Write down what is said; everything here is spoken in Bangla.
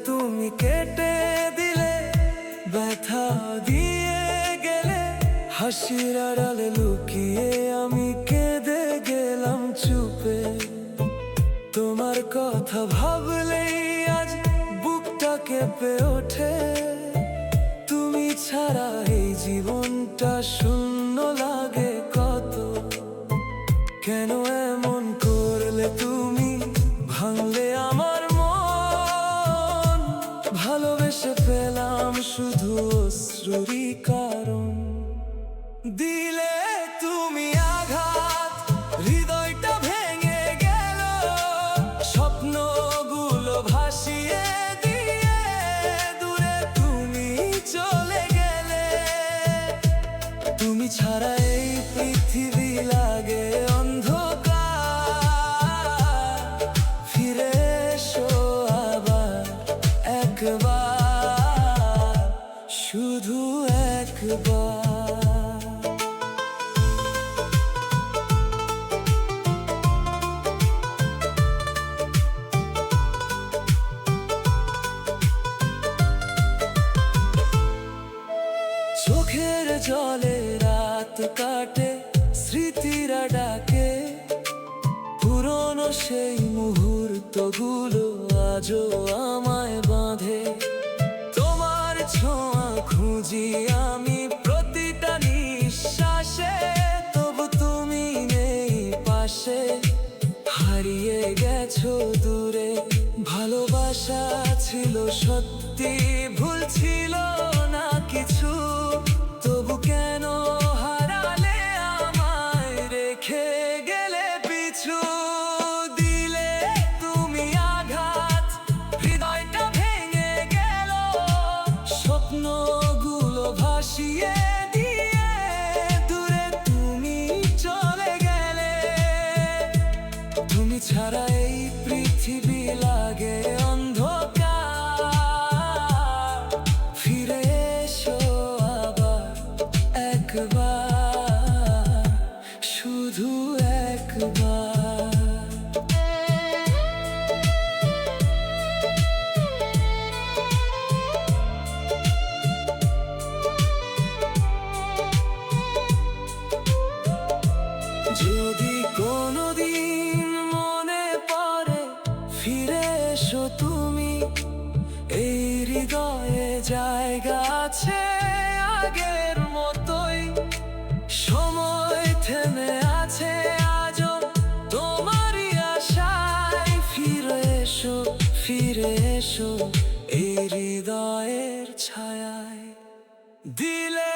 তুমি কেটে দিলে, ব্যথা দিয়ে গেলে, হাসির আড়ালে লুকিয়ে আমি কেঁদে গেলাম চুপে। তোমার কথা ভাবলেই আজ বুকটা কেঁপে ওঠে। তুমি ছাড়া এই জীবনটা শূন্য লাগে কত। কেন এমন করলে তুমি, ভাঙলে আমার মন। ভালোবেসে পেলাম শুধু অশ্রুরই কারণ। দিলে তুমি আঘাত, হৃদয়টা ভেঙে গেল। স্বপ্নগুলো ভাসিয়ে দিয়ে দূরে তুমি চলে গেলে। তুমি ছাড়া এই পৃথিবী লাগে অন্ধকার। ফিরে এসো আবার একবার, শুধু একবার। চোখের জলে রাত কাটে, স্মৃতিরা ডাকে। পুরনো সেই মুহূর্তগুলো আজও আমায় বাঁধে। তোমার ছোঁয়া খুঁজি আমি প্রতিটা নিঃশ্বাসে। তবু তুমি নেই পাশে, হারিয়ে গেছো দূরে। ভালোবাসা ছিল সত্যি, ভুল ছিল না কিছু। তবু কেন হারালে আমায়, রেখে গেলে পিছু। দিলে তুমি আঘাত, হৃদয়টা ভেঙে গেল। স্বপ্নগুলো ভাসিয়ে দিয়ে দূরে তুমি চলে গেলে। তুমি ছাড়া এই পৃথিবী লাগে অন্ধকার। ফিরে এসো আবার একবার, শুধু একবার। যদি কোনোদিন মনে পড়ে, ফিরে এসো তুমি। এই হৃদয়ে জায়গা আছে আগের মতোই। সময় থেমে আছে আজও তোমারই আশায়। ফিরে এসো, ফিরে এসো এই হৃদয়ের ছায়ায়। দিলে